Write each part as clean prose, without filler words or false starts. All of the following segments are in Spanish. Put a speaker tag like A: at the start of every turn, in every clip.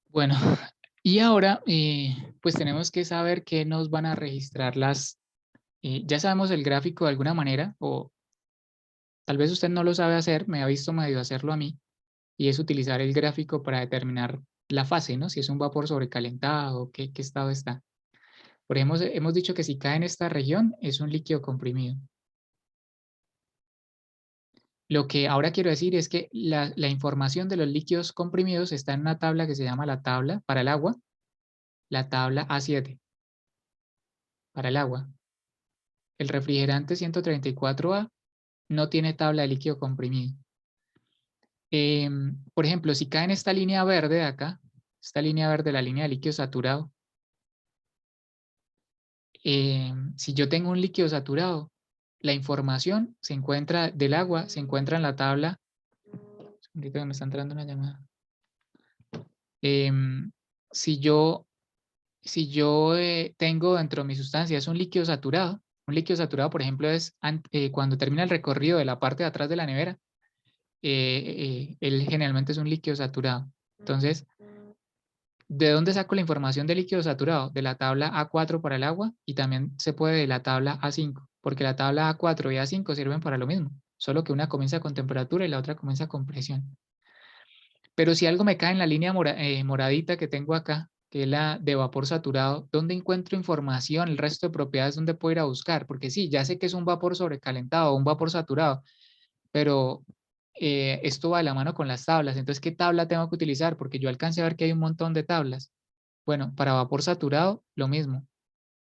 A: Bueno, y ahora pues tenemos que saber qué nos van a registrar ya sabemos el gráfico de alguna manera, o tal vez usted no lo sabe hacer, me ha visto medio hacerlo a mí, y es utilizar el gráfico para determinar la fase, ¿no? Si es un vapor sobrecalentado, qué estado está. Por ejemplo, hemos dicho que si cae en esta región es un líquido comprimido. Lo que ahora quiero decir es que la información de los líquidos comprimidos está en una tabla que se llama la tabla para el agua, la tabla A7 para el agua. El refrigerante 134A no tiene tabla de líquido comprimido. Por ejemplo, si cae en esta línea verde de acá, esta línea verde, la línea de líquido saturado, si yo tengo un líquido saturado, la información se encuentra del agua, se encuentra en la tabla. Un segundito que me está entrando una llamada. Em, si yo, si yo tengo dentro de mi sustancia es un líquido saturado, por ejemplo, es cuando termina el recorrido de la parte de atrás de la nevera, él generalmente es un líquido saturado. Entonces, ¿de dónde saco la información de líquido saturado? De la tabla A4 para el agua y también se puede de la tabla A5, porque la tabla A4 y A5 sirven para lo mismo, solo que una comienza con temperatura y la otra comienza con presión. Pero si algo me cae en la línea moradita que tengo acá, que es la de vapor saturado, ¿dónde encuentro información, el resto de propiedades, dónde puedo ir a buscar? Porque sí, ya sé que es un vapor sobrecalentado o un vapor saturado, pero esto va de la mano con las tablas. Entonces, ¿qué tabla tengo que utilizar? Porque yo alcancé a ver que hay un montón de tablas. Bueno, para vapor saturado, lo mismo.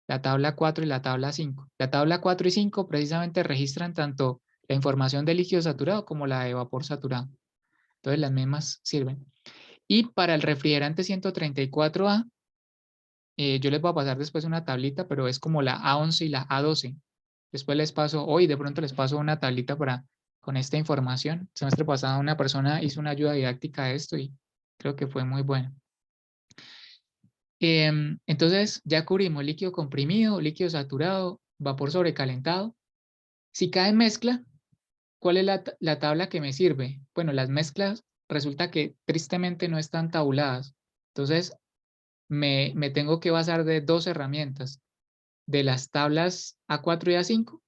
A: La tabla 4 y la tabla 5. La tabla 4 y 5 precisamente registran tanto la información de líquido saturado como la de vapor saturado. Entonces, las mismas sirven. Y para el refrigerante 134A, yo les voy a pasar después una tablita, pero es como la A11 y la A12. Después les paso, hoy de pronto les paso una tablita con esta información. El semestre pasado una persona hizo una ayuda didáctica de esto y creo que fue muy buena. Entonces ya cubrimos líquido comprimido, líquido saturado, vapor sobrecalentado. Si cae en mezcla, ¿cuál es la tabla que me sirve? Bueno, las mezclas resulta que tristemente no están tabuladas. Entonces me tengo que basar de dos herramientas, de las tablas A4 y A5,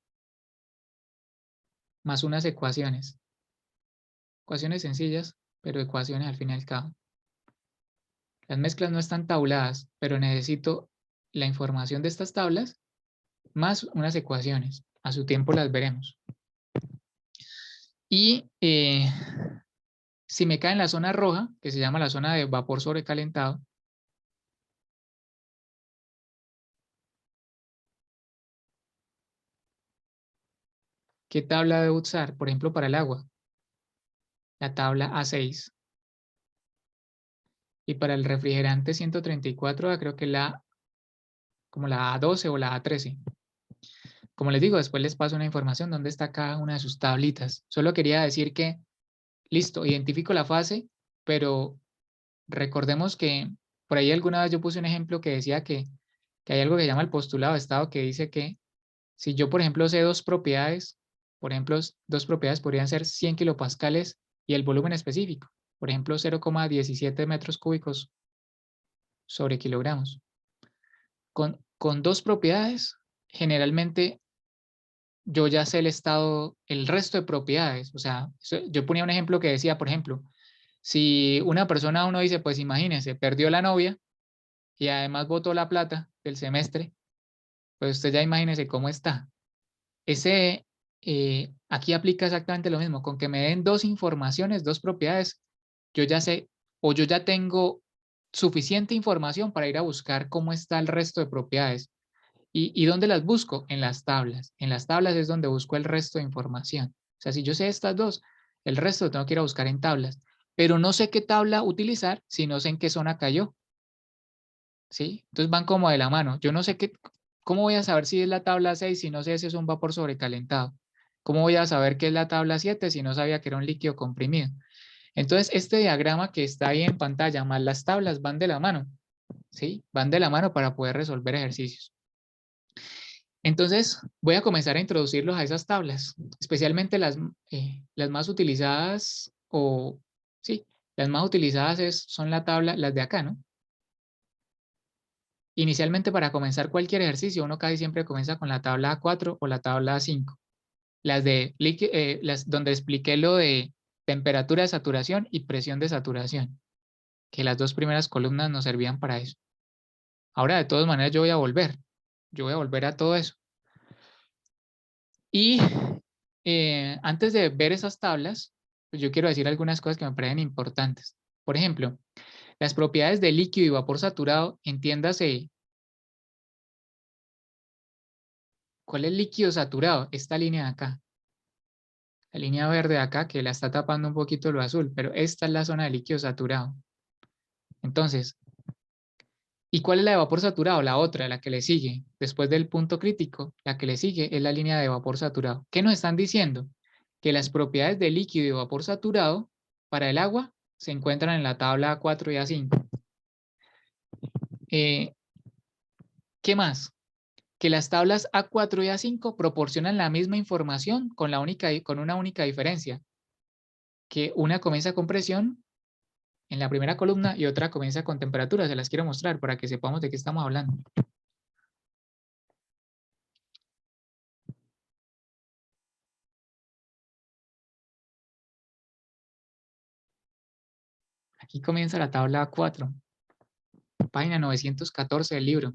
A: más unas ecuaciones. Ecuaciones sencillas, pero ecuaciones al fin y al cabo. Las mezclas no están tabuladas, pero necesito la información de estas tablas más unas ecuaciones. A su tiempo las veremos. Y si me cae en la zona roja, que se llama la zona de vapor sobrecalentado, ¿qué tabla debo usar? Por ejemplo, para el agua, la tabla A6. Y para el refrigerante 134, creo que como la A12 o la A13. Como les digo, después les paso una información donde está cada una de sus tablitas. Solo quería decir que, listo, identifico la fase, pero recordemos que por ahí alguna vez yo puse un ejemplo que decía que hay algo que se llama el postulado de estado que dice que si yo, por ejemplo, sé dos propiedades, por ejemplo, dos propiedades podrían ser 100 kilopascales y el volumen específico, por ejemplo, 0,17 metros cúbicos sobre kilogramos. Con dos propiedades, generalmente yo ya sé el estado, el resto de propiedades. O sea, yo ponía un ejemplo que decía, por ejemplo, si una persona, uno dice, pues imagínense, perdió la novia y además botó la plata del semestre, pues usted ya imagínese cómo está. Aquí aplica exactamente lo mismo, con que me den dos informaciones, dos propiedades, yo ya sé o yo ya tengo suficiente información para ir a buscar cómo está el resto de propiedades. ¿Y dónde las busco? En las tablas. En las tablas es donde busco el resto de información. O sea, si yo sé estas dos, el resto lo tengo que ir a buscar en tablas. Pero no sé qué tabla utilizar si no sé en qué zona cayó. ¿Sí? Entonces van como de la mano. Yo no sé ¿cómo voy a saber si es la tabla 6 si no sé si es un vapor sobrecalentado? ¿Cómo voy a saber qué es la tabla 7 si no sabía que era un líquido comprimido? Entonces, este diagrama que está ahí en pantalla, más las tablas van de la mano. ¿Sí? Van de la mano para poder resolver ejercicios. Entonces, voy a comenzar a introducirlos a esas tablas, especialmente las más utilizadas, o sí, las más utilizadas son la tabla, las de acá, ¿no? Inicialmente, para comenzar cualquier ejercicio, uno casi siempre comienza con la tabla A4 o la tabla A5. Las donde expliqué lo de temperatura de saturación y presión de saturación, que las dos primeras columnas nos servían para eso. Ahora, de todas maneras, yo voy a volver a todo eso. Y antes de ver esas tablas, pues yo quiero decir algunas cosas que me parecen importantes. Por ejemplo, las propiedades de líquido y vapor saturado, entiéndase, ¿cuál es líquido saturado? Esta línea de acá. La línea verde de acá, que la está tapando un poquito lo azul, pero esta es la zona de líquido saturado. Entonces, ¿y cuál es la de vapor saturado? La otra, la que le sigue. Después del punto crítico, la que le sigue es la línea de vapor saturado. ¿Qué nos están diciendo? Que las propiedades de líquido y vapor saturado para el agua se encuentran en la tabla A4 y A5. ¿Qué más? Que las tablas A4 y A5 proporcionan la misma información con una única diferencia, que una comienza con presión en la primera columna y otra comienza con temperatura. Se las quiero mostrar para que sepamos de qué estamos hablando. Aquí comienza la tabla A4, página 914 del libro.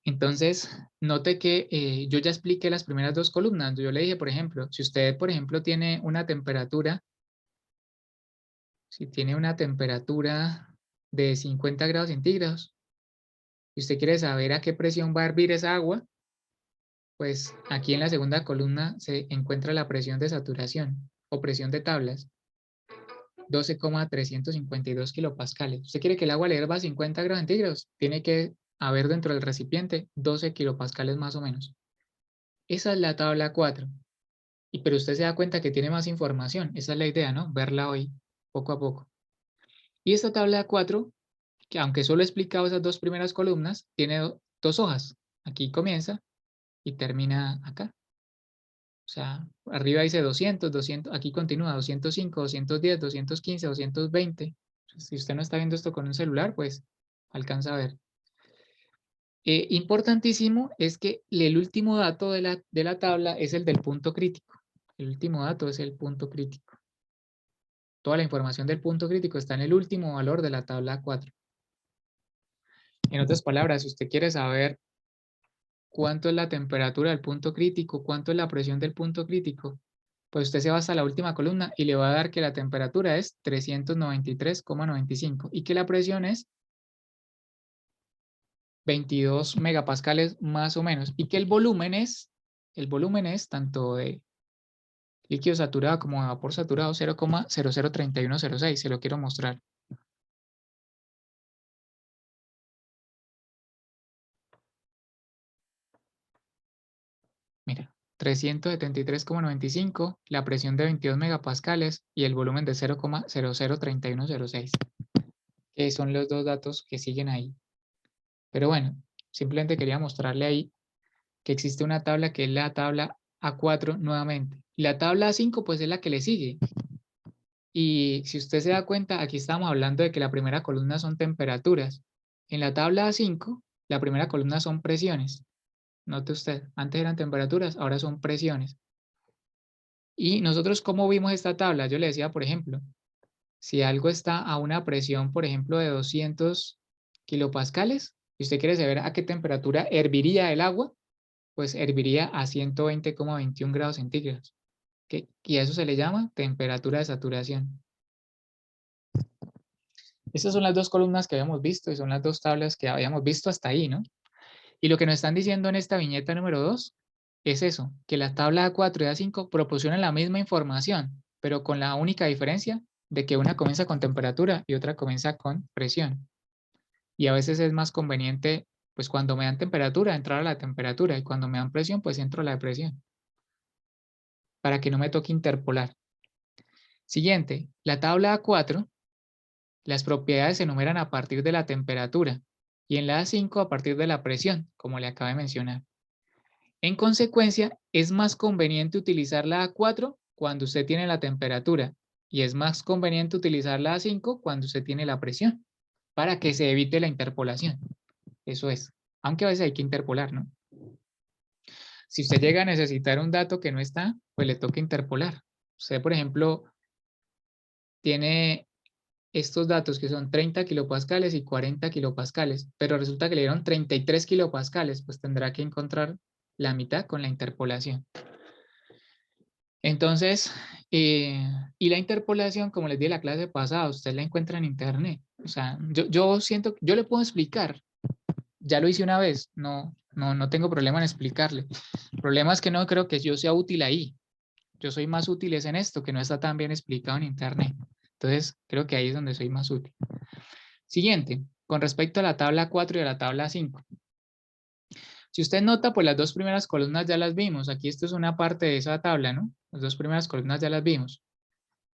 A: Entonces, note que yo ya expliqué las primeras dos columnas. Yo le dije, por ejemplo, si usted, por ejemplo, tiene una temperatura, si tiene una temperatura de 50 grados centígrados, y usted quiere saber a qué presión va a hervir esa agua, pues aquí en la segunda columna se encuentra la presión de saturación o presión de tablas, 12,352 kilopascales. Usted quiere que el agua le hierva a 50 grados centígrados, tiene que haber dentro del recipiente 12 kilopascales más o menos. Esa es la tabla 4. Pero usted se da cuenta que tiene más información. Esa es la idea, ¿no? Verla hoy, poco a poco. Y esta tabla 4, que aunque solo he explicado esas dos primeras columnas, tiene dos hojas. Aquí comienza y termina acá. O sea, arriba dice 200, 200, aquí continúa 205, 210, 215, 220. Si usted no está viendo esto con un celular, pues alcanza a ver. Importantísimo es que el último dato de la tabla es el del punto crítico. El último dato es el punto crítico. Toda la información del punto crítico está en el último valor de la tabla 4. En otras palabras, si usted quiere saber cuánto es la temperatura del punto crítico, cuánto es la presión del punto crítico, pues usted se va hasta la última columna y le va a dar que la temperatura es 393,95 y que la presión es 22 megapascales más o menos y que el volumen es tanto de líquido saturado como de vapor saturado 0,003106. Se lo quiero mostrar. Mira, 373,95, la presión de 22 megapascales y el volumen de 0,003106, que son los dos datos que siguen ahí. Pero bueno, simplemente quería mostrarle ahí que existe una tabla que es la tabla A4 nuevamente. La tabla A5 pues es la que le sigue. Y si usted se da cuenta, aquí estamos hablando de que la primera columna son temperaturas. En la tabla A5, la primera columna son presiones. Note usted, antes eran temperaturas, ahora son presiones. Y nosotros, ¿cómo vimos esta tabla? Yo le decía, por ejemplo, si algo está a una presión, por ejemplo, de 200 kilopascales, y usted quiere saber a qué temperatura herviría el agua, pues herviría a 120,21 grados centígrados. Y a eso se le llama temperatura de saturación. Estas son las dos columnas que habíamos visto y son las dos tablas que habíamos visto hasta ahí, ¿no? Y lo que nos están diciendo en esta viñeta número 2 es eso, que la tabla A4 y A5 proporcionan la misma información, pero con la única diferencia de que una comienza con temperatura y otra comienza con presión. Y a veces es más conveniente, pues cuando me dan temperatura, entrar a la temperatura y cuando me dan presión, pues entro a la presión, para que no me toque interpolar. Siguiente, la tabla A4, las propiedades se enumeran a partir de la temperatura y en la A5 a partir de la presión, como le acabo de mencionar. En consecuencia, es más conveniente utilizar la A4 cuando usted tiene la temperatura y es más conveniente utilizar la A5 cuando usted tiene la presión, para que se evite la interpolación. Eso es. Aunque a veces hay que interpolar, ¿no? Si usted llega a necesitar un dato que no está, pues le toca interpolar. Usted, por ejemplo, tiene estos datos que son 30 kilopascales y 40 kilopascales, pero resulta que le dieron 33 kilopascales, pues tendrá que encontrar la mitad con la interpolación. Entonces, y la interpolación, como les di en la clase pasada, usted la encuentra en internet. O sea, yo siento, yo le puedo explicar, ya lo hice una vez, no tengo problema en explicarle. El problema es que no creo que yo sea útil ahí. Yo soy más útil es en esto, que no está tan bien explicado en internet. Entonces, creo que ahí es donde soy más útil. Siguiente, con respecto a la tabla 4 y a la tabla 5. Si usted nota, pues las dos primeras columnas ya las vimos. Aquí esto es una parte de esa tabla, ¿no? Las dos primeras columnas ya las vimos.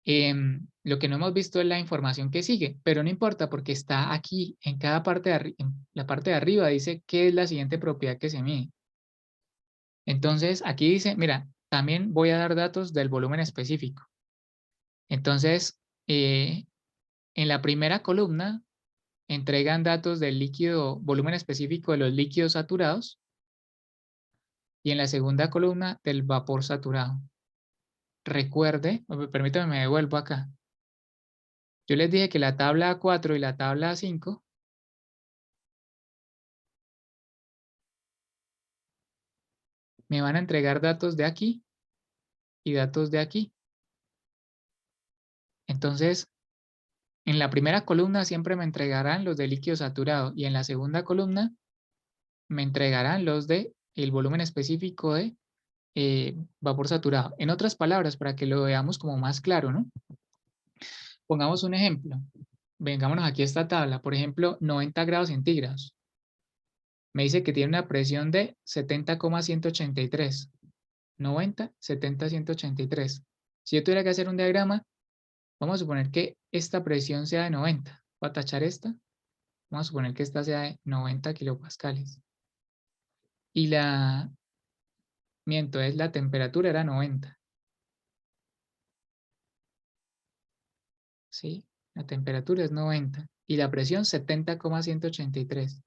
A: Lo que no hemos visto es la información que sigue, pero no importa porque está aquí en cada parte de en la parte de arriba dice qué es la siguiente propiedad que se mide. Entonces, aquí dice, mira, también voy a dar datos del volumen específico. Entonces, en la primera columna entregan datos del líquido, volumen específico de los líquidos saturados, y en la segunda columna del vapor saturado. Recuerde, permítame, me devuelvo acá. Yo les dije que la tabla 4 y la tabla 5 me van a entregar datos de aquí y datos de aquí. Entonces, en la primera columna siempre me entregarán los de líquido saturado y en la segunda columna me entregarán los de el volumen específico de vapor saturado. En otras palabras, para que lo veamos como más claro, ¿no? Pongamos un ejemplo. Vengámonos aquí a esta tabla. Por ejemplo, 90 grados centígrados. Me dice que tiene una presión de 70,183. 90, 70, 183. Si yo tuviera que hacer un diagrama, vamos a suponer que esta presión sea de 90. Voy a tachar esta. Vamos a suponer que esta sea de 90 kilopascales. Y es la temperatura era 90. ¿Sí? La temperatura es 90. Y la presión 70,183.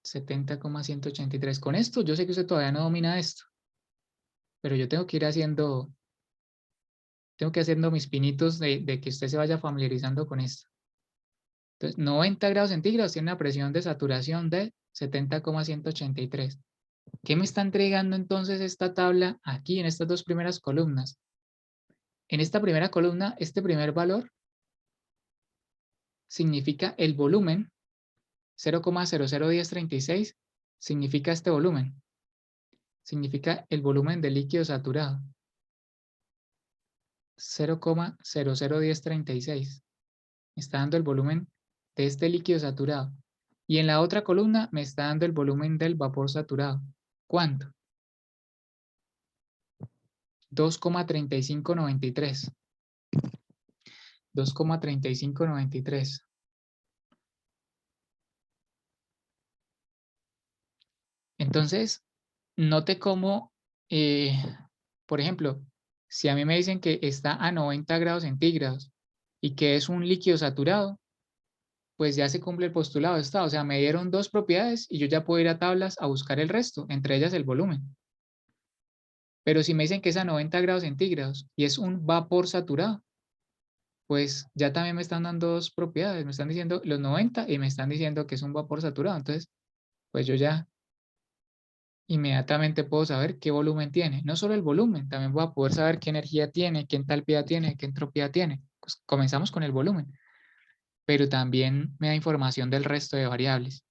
A: 70,183. Con esto, yo sé que usted todavía no domina esto, pero yo tengo que ir haciendo, mis pinitos de que usted se vaya familiarizando con esto. Entonces, 90 grados centígrados tiene una presión de saturación de 70,183. ¿Qué me está entregando entonces esta tabla aquí en estas dos primeras columnas? En esta primera columna, este primer valor significa el volumen, 0,001036 significa este volumen. Significa el volumen del líquido saturado. 0,001036. Me está dando el volumen de este líquido saturado. Y en la otra columna me está dando el volumen del vapor saturado. ¿Cuánto? 2,3593. 2,3593. Entonces, note cómo, por ejemplo, si a mí me dicen que está a 90 grados centígrados y que es un líquido saturado, pues ya se cumple el postulado de estado. O sea, me dieron dos propiedades y yo ya puedo ir a tablas a buscar el resto, entre ellas el volumen. Pero si me dicen que es a 90 grados centígrados y es un vapor saturado, pues ya también me están dando dos propiedades. Me están diciendo los 90 y me están diciendo que es un vapor saturado. Entonces, pues yo ya inmediatamente puedo saber qué volumen tiene. No solo el volumen, también voy a poder saber qué energía tiene, qué entalpía tiene, qué entropía tiene. Pues comenzamos con el volumen, pero también me da información del resto de variables.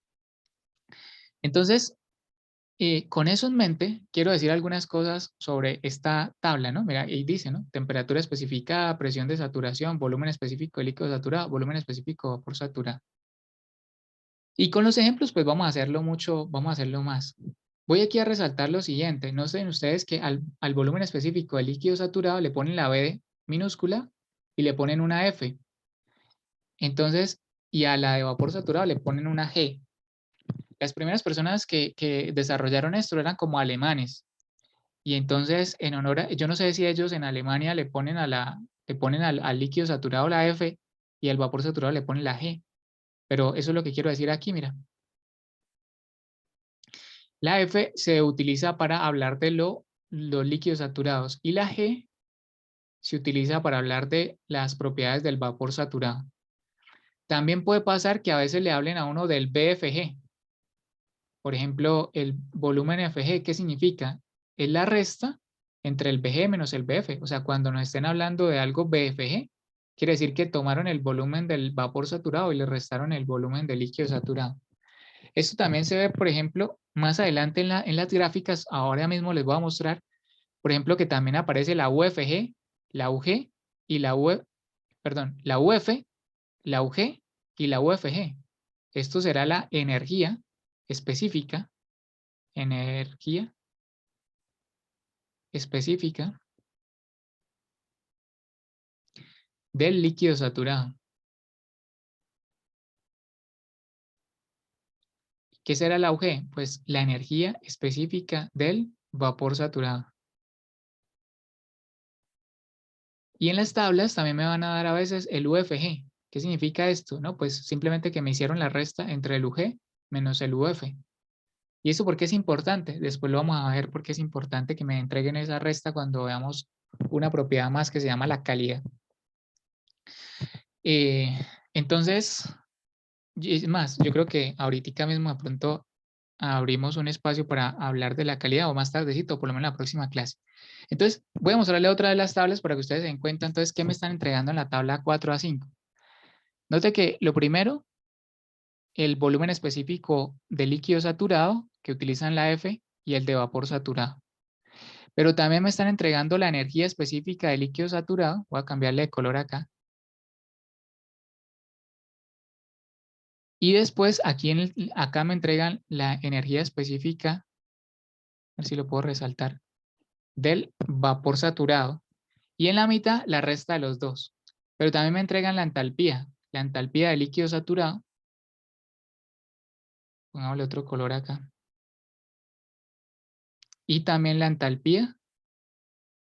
A: Entonces, con eso en mente, quiero decir algunas cosas sobre esta tabla, ¿no? Mira, ahí dice, ¿no? Temperatura especificada, presión de saturación, volumen específico de líquido saturado, volumen específico de vapor saturado. Y con los ejemplos, pues vamos a hacerlo vamos a hacerlo más. Voy aquí a resaltar lo siguiente. No sé ustedes que al volumen específico del líquido saturado le ponen la B minúscula y le ponen una F. Entonces, y a la de vapor saturado le ponen una G. Las primeras personas que desarrollaron esto eran como alemanes. Y entonces, en honor a, yo no sé si ellos en Alemania le ponen a la le ponen al líquido saturado la F y al vapor saturado le ponen la G. Pero eso es lo que quiero decir aquí, mira. La F se utiliza para hablar de los líquidos saturados y la G se utiliza para hablar de las propiedades del vapor saturado. También puede pasar que a veces le hablen a uno del BFG. Por ejemplo, el volumen FG, ¿qué significa? Es la resta entre el BG menos el BF. O sea, cuando nos estén hablando de algo BFG, quiere decir que tomaron el volumen del vapor saturado y le restaron el volumen del líquido saturado. Esto también se ve, por ejemplo, más adelante en las gráficas. Ahora mismo les voy a mostrar, por ejemplo, que también aparece la UFG, la UG y la la UF, la UG y la UFG. Esto será la energía específica del líquido saturado. ¿Qué será la UG? Pues la energía específica del vapor saturado. Y en las tablas también me van a dar a veces el UFG. ¿Qué significa esto? No, pues simplemente que me hicieron la resta entre el UG menos el UF. ¿Y eso por qué es importante? Después lo vamos a ver por qué es importante que me entreguen esa resta cuando veamos una propiedad más que se llama la calidad. Entonces, es más, yo creo que ahorita mismo de pronto abrimos un espacio para hablar de la calidad o más tardecito, por lo menos en la próxima clase. Entonces, voy a mostrarle otra de las tablas para que ustedes se den cuenta entonces qué me están entregando en la tabla 4 a 5. Note que lo primero, el volumen específico de líquido saturado que utilizan la F y el de vapor saturado. Pero también me están entregando la energía específica de líquido saturado. Voy a cambiarle de color acá. Y después aquí acá me entregan la energía específica, a ver si lo puedo resaltar, del vapor saturado. Y en la mitad la resta de los dos. Pero también me entregan la entalpía del líquido saturado. Pongámosle otro color acá. Y también la entalpía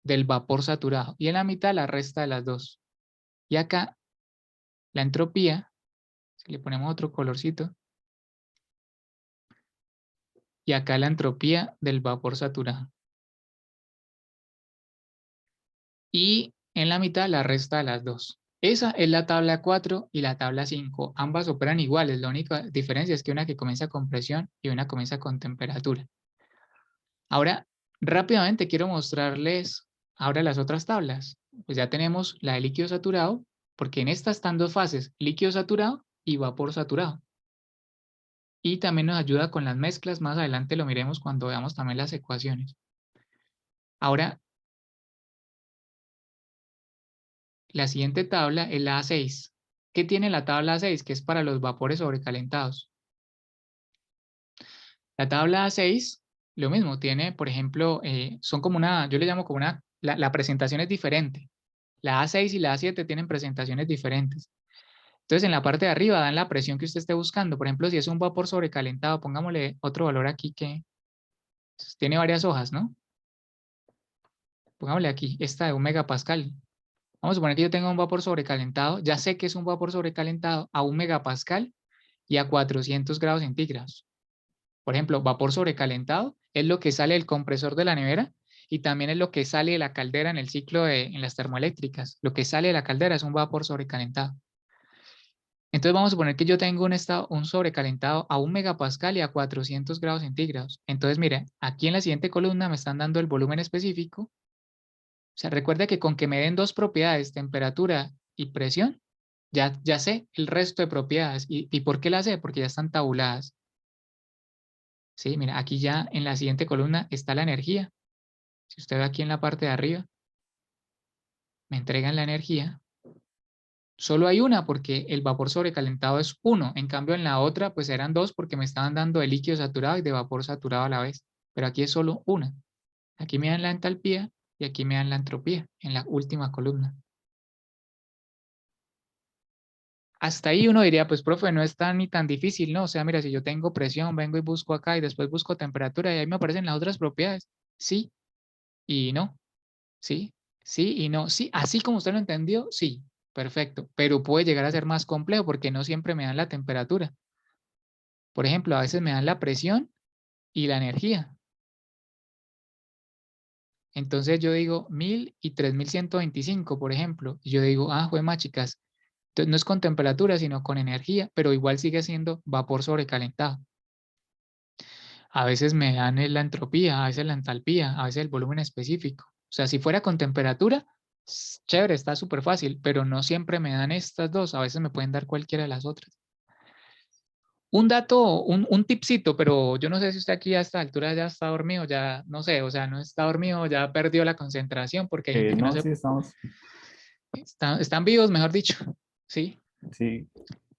A: del vapor saturado. Y en la mitad la resta de las dos. Y acá la entropía, si le ponemos otro colorcito. Y acá la entropía del vapor saturado. Y en la mitad la resta de las dos. Esa es la tabla 4 y la tabla 5. Ambas operan iguales. La única diferencia es que una que comienza con presión y una comienza con temperatura. Ahora, rápidamente quiero mostrarles ahora las otras tablas. Pues ya tenemos la de líquido saturado, porque en esta están dos fases, líquido saturado y vapor saturado. Y también nos ayuda con las mezclas. Más adelante lo miremos cuando veamos también las ecuaciones. Ahora, la siguiente tabla es la A6. ¿Qué tiene la tabla A6? Que es para los vapores sobrecalentados. La tabla A6, lo mismo, tiene, por ejemplo, son como una, yo le llamo como una, la presentación es diferente. La A6 y la A7 tienen presentaciones diferentes. Entonces, en la parte de arriba dan la presión que usted esté buscando. Por ejemplo, si es un vapor sobrecalentado, pongámosle otro valor aquí que tiene varias hojas, ¿no? Pongámosle aquí, esta de 1 megapascal. Vamos a suponer que yo tengo un vapor sobrecalentado. Ya sé que es un vapor sobrecalentado a 1 megapascal y a 400 grados centígrados. Por ejemplo, vapor sobrecalentado es lo que sale del compresor de la nevera y también es lo que sale de la caldera en el ciclo en las termoeléctricas. Lo que sale de la caldera es un vapor sobrecalentado. Entonces vamos a suponer que yo tengo un sobrecalentado a 1 megapascal y a 400 grados centígrados. Entonces, mire, aquí en la siguiente columna me están dando el volumen específico. O sea, recuerda que con que me den dos propiedades, temperatura y presión, ya sé el resto de propiedades. ¿Y por qué las sé? Porque ya están tabuladas. Sí, mira, aquí ya en la siguiente columna está la energía. Si usted ve aquí en la parte de arriba, me entregan la energía. Solo hay una porque el vapor sobrecalentado es uno. En cambio, en la otra, pues eran dos porque me estaban dando de líquido saturado y de vapor saturado a la vez. Pero aquí es solo una. Aquí me dan la entalpía y aquí me dan la entropía en la última columna. Hasta ahí uno diría, pues profe, no está ni tan difícil, ¿no? O sea, mira, si yo tengo presión, vengo y busco acá y después busco temperatura y ahí me aparecen las otras propiedades. Sí y no, sí. Sí y no. Sí, así como usted lo entendió, sí, perfecto. Pero puede llegar a ser más complejo porque no siempre me dan la temperatura. Por ejemplo, a veces me dan la presión y la energía. Entonces yo digo 1000 y 3125, por ejemplo. Y yo digo, ah, jue chicas, entonces no es con temperatura, sino con energía, pero igual sigue siendo vapor sobrecalentado. A veces me dan la entropía, a veces la entalpía, a veces el volumen específico. O sea, si fuera con temperatura, chévere, está súper fácil, pero no siempre me dan estas dos, a veces me pueden dar cualquiera de las otras. Un dato, un tipcito, pero yo no sé si usted aquí a esta altura ya está dormido, ya no sé, o sea, no está dormido, ya perdió la concentración porque hay gente que no
B: No,
A: se...
B: sí, estamos.
A: Están vivos, mejor dicho, ¿sí?
B: Sí,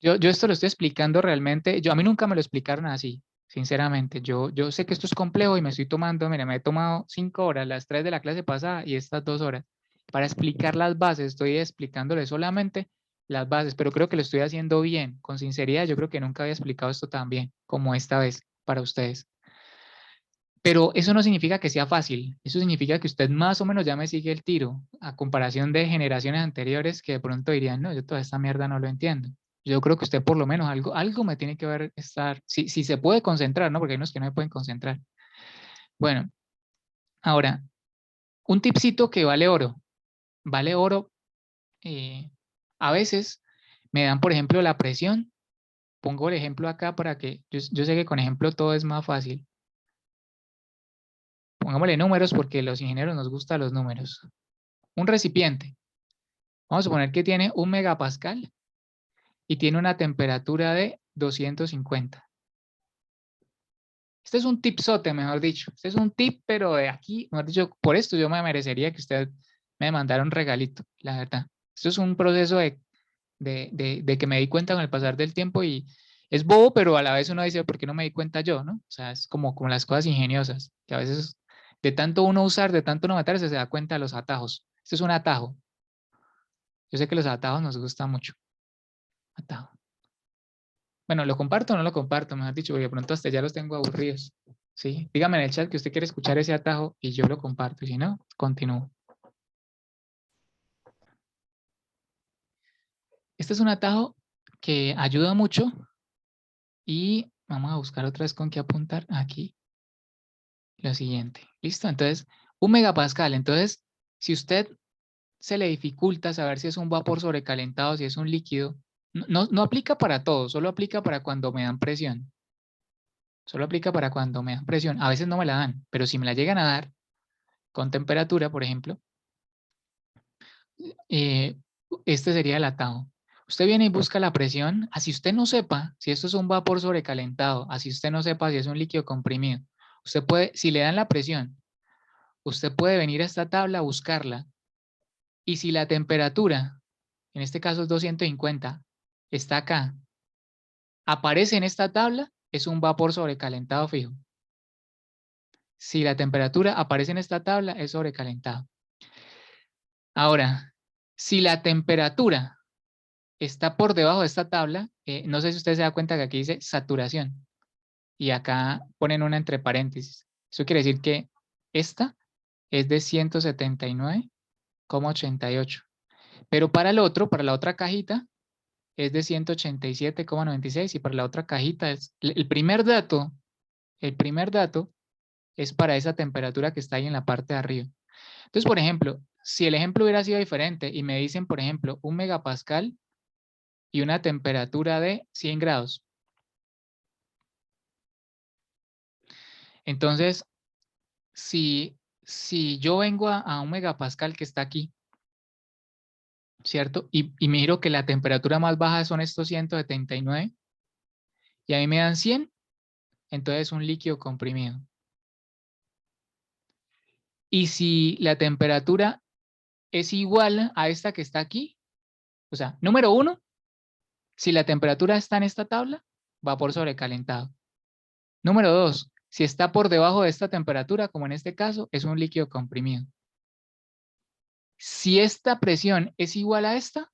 A: Yo esto lo estoy explicando realmente, a mí nunca me lo explicaron así, sinceramente. Yo sé que esto es complejo y me estoy tomando, mira, me he tomado 5 horas, las 3 de la clase pasada y estas 2 horas, para explicar las bases. Estoy explicándole solamente las bases, pero creo que lo estoy haciendo bien, con sinceridad. Yo creo que nunca había explicado esto tan bien como esta vez para ustedes. Pero eso no significa que sea fácil, eso significa que usted más o menos ya me sigue el tiro, a comparación de generaciones anteriores que de pronto dirían, no, yo toda esta mierda no lo entiendo. Yo creo que usted por lo menos algo me tiene que ver estar, si se puede concentrar, ¿no? Porque hay unos que no me pueden concentrar. Bueno, ahora, un tipcito que vale oro, eh, a veces me dan, por ejemplo, la presión. Pongo el ejemplo acá para que, yo sé que con ejemplo todo es más fácil. Pongámosle números porque los ingenieros nos gustan los números. Un recipiente. Vamos a suponer que tiene 1 megapascal y tiene una temperatura de 250. Este es un tipsote, mejor dicho. Este es un tip, pero de aquí, mejor dicho, por esto yo me merecería que usted me mandara un regalito, la verdad. Esto es un proceso de que me di cuenta con el pasar del tiempo y es bobo, pero a la vez uno dice, ¿por qué no me di cuenta yo, no? O sea, es como las cosas ingeniosas, que a veces de tanto uno usar, de tanto no meterse, se da cuenta de los atajos. Este es un atajo. Yo sé que los atajos nos gustan mucho. Atajo. Bueno, ¿lo comparto o no lo comparto? Mejor dicho, porque de pronto hasta ya los tengo aburridos. ¿Sí? Dígame en el chat que usted quiere escuchar ese atajo y yo lo comparto. Y si no, continúo. Este es un atajo que ayuda mucho y vamos a buscar otra vez con qué apuntar aquí. Lo siguiente. ¿Listo? Entonces, 1 megapascal. Entonces, si usted se le dificulta saber si es un vapor sobrecalentado, si es un líquido, no aplica para todo, solo aplica para cuando me dan presión. Solo aplica para cuando me dan presión. A veces no me la dan, pero si me la llegan a dar con temperatura, por ejemplo, eh, este sería el atajo. Usted viene y busca la presión, así usted no sepa si esto es un vapor sobrecalentado, así usted no sepa si es un líquido comprimido. Usted puede, si le dan la presión, usted puede venir a esta tabla a buscarla y si la temperatura, en este caso es 250, está acá, aparece en esta tabla, es un vapor sobrecalentado fijo. Si la temperatura aparece en esta tabla, es sobrecalentado. Ahora, si la temperatura está por debajo de esta tabla, no sé si usted se da cuenta que aquí dice saturación y acá ponen una entre paréntesis. Eso quiere decir que esta es de 179,88. Pero para el otro, para la otra cajita, es de 187,96 y para la otra cajita es el primer dato es para esa temperatura que está ahí en la parte de arriba. Entonces, por ejemplo, si el ejemplo hubiera sido diferente y me dicen, por ejemplo, 1 megapascal y una temperatura de 100 grados. Entonces, si yo vengo a 1 megapascal que está aquí, ¿cierto? Y miro que la temperatura más baja son estos 179 y a mí me dan 100, entonces es un líquido comprimido. Y si la temperatura es igual a esta que está aquí, o sea, número 1, si la temperatura está en esta tabla, vapor sobrecalentado. Número 2, si está por debajo de esta temperatura, como en este caso, es un líquido comprimido. Si esta presión es igual a esta,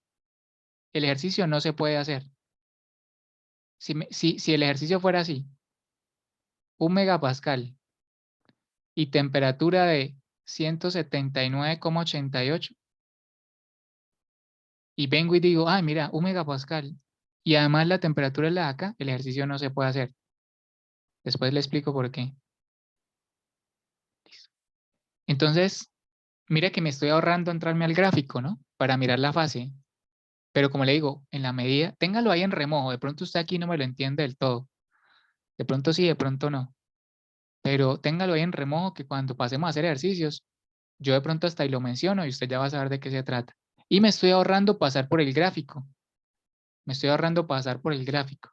A: el ejercicio no se puede hacer. Si el ejercicio fuera así, 1 megapascal y temperatura de 179,88. Y vengo y digo, ay, mira, 1 megapascal. Y además la temperatura es la de acá, el ejercicio no se puede hacer. Después le explico por qué. Listo. Entonces, mira que me estoy ahorrando entrarme al gráfico, ¿no? Para mirar la fase. Pero como le digo, en la medida, téngalo ahí en remojo. De pronto usted aquí no me lo entiende del todo. De pronto sí, de pronto no. Pero téngalo ahí en remojo que cuando pasemos a hacer ejercicios, yo de pronto hasta ahí lo menciono y usted ya va a saber de qué se trata. Y me estoy ahorrando pasar por el gráfico. Me estoy ahorrando pasar por el gráfico.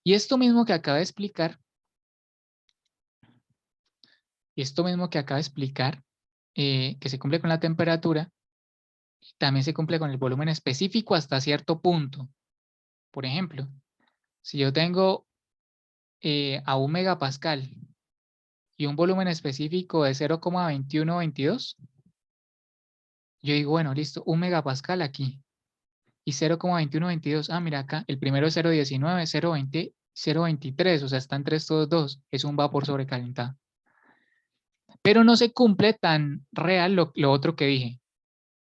A: Y esto mismo que acabo de explicar, que se cumple con la temperatura, también se cumple con el volumen específico hasta cierto punto. Por ejemplo, si yo tengo a 1 megapascal y un volumen específico de 0,2122, yo digo, bueno, listo, 1 megapascal aquí y 0,2122. Ah, mira acá, el primero es 0,19, 0,20, 0,23, o sea, está entre estos dos, es un vapor sobrecalentado. Pero no se cumple tan real lo otro que dije.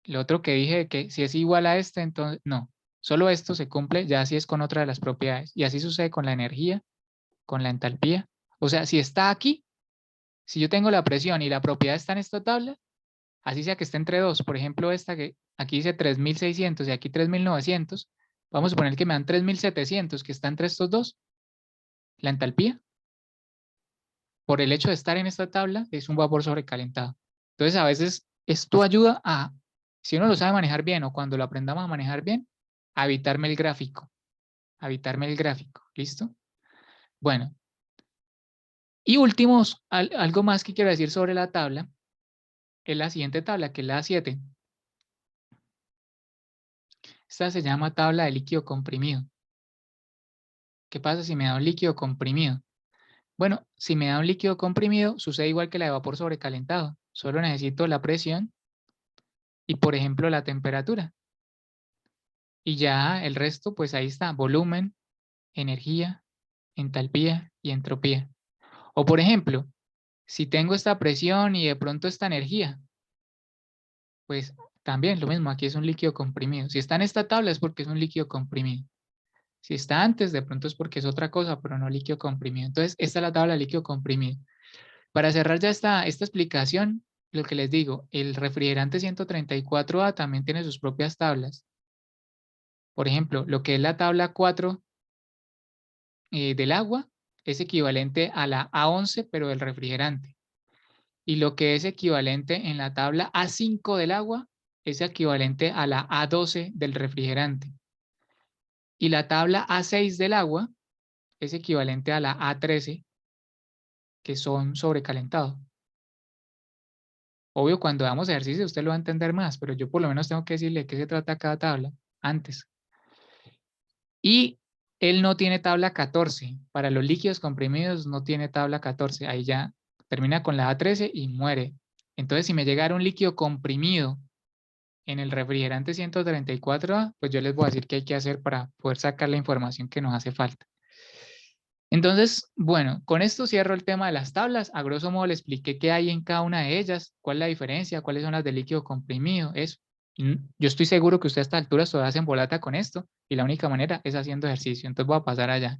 A: Lo otro que dije, que si es igual a este, entonces no. Solo esto se cumple, ya así es con otra de las propiedades. Y así sucede con la energía, con la entalpía. O sea, si está aquí, si yo tengo la presión y la propiedad está en esta tabla, así sea que esté entre dos, por ejemplo esta que aquí dice 3600 y aquí 3900, vamos a suponer que me dan 3700, que está entre estos dos, la entalpía, por el hecho de estar en esta tabla, es un vapor sobrecalentado. Entonces, a veces esto ayuda a, si uno lo sabe manejar bien o cuando lo aprendamos a manejar bien, a evitarme el gráfico. A evitarme el gráfico. ¿Listo? Bueno. Y últimos, algo más que quiero decir sobre la tabla, es la siguiente tabla, que es la A7. Esta se llama tabla de líquido comprimido. ¿Qué pasa si me da un líquido comprimido? Bueno, si me da un líquido comprimido, sucede igual que la de vapor sobrecalentado. Solo necesito la presión y, por ejemplo, la temperatura. Y ya el resto, pues ahí está, volumen, energía, entalpía y entropía. O por ejemplo, si tengo esta presión y de pronto esta energía, pues también lo mismo, aquí es un líquido comprimido. Si está en esta tabla es porque es un líquido comprimido. Si está antes, de pronto es porque es otra cosa, pero no líquido comprimido. Entonces, esta es la tabla de líquido comprimido. Para cerrar ya esta explicación, lo que les digo, el refrigerante 134A también tiene sus propias tablas. Por ejemplo, lo que es la tabla 4 del agua es equivalente a la A11, pero del refrigerante. Y lo que es equivalente en la tabla A5 del agua es equivalente a la A12 del refrigerante. Y la tabla A6 del agua es equivalente a la A13, que son sobrecalentados. Obvio, cuando damos ejercicio usted lo va a entender más, pero yo por lo menos tengo que decirle de qué se trata cada tabla antes. Y él no tiene tabla 14. Para los líquidos comprimidos no tiene tabla 14. Ahí ya termina con la A13 y muere. Entonces, si me llegara un líquido comprimido en el refrigerante 134A, pues yo les voy a decir qué hay que hacer para poder sacar la información que nos hace falta. Entonces, bueno, con esto cierro el tema de las tablas. A grosso modo le expliqué qué hay en cada una de ellas, cuál es la diferencia, cuáles son las de líquido comprimido, eso. Yo estoy seguro que usted a esta altura todavía se embolata con esto y la única manera es haciendo ejercicio. Entonces voy a pasar allá.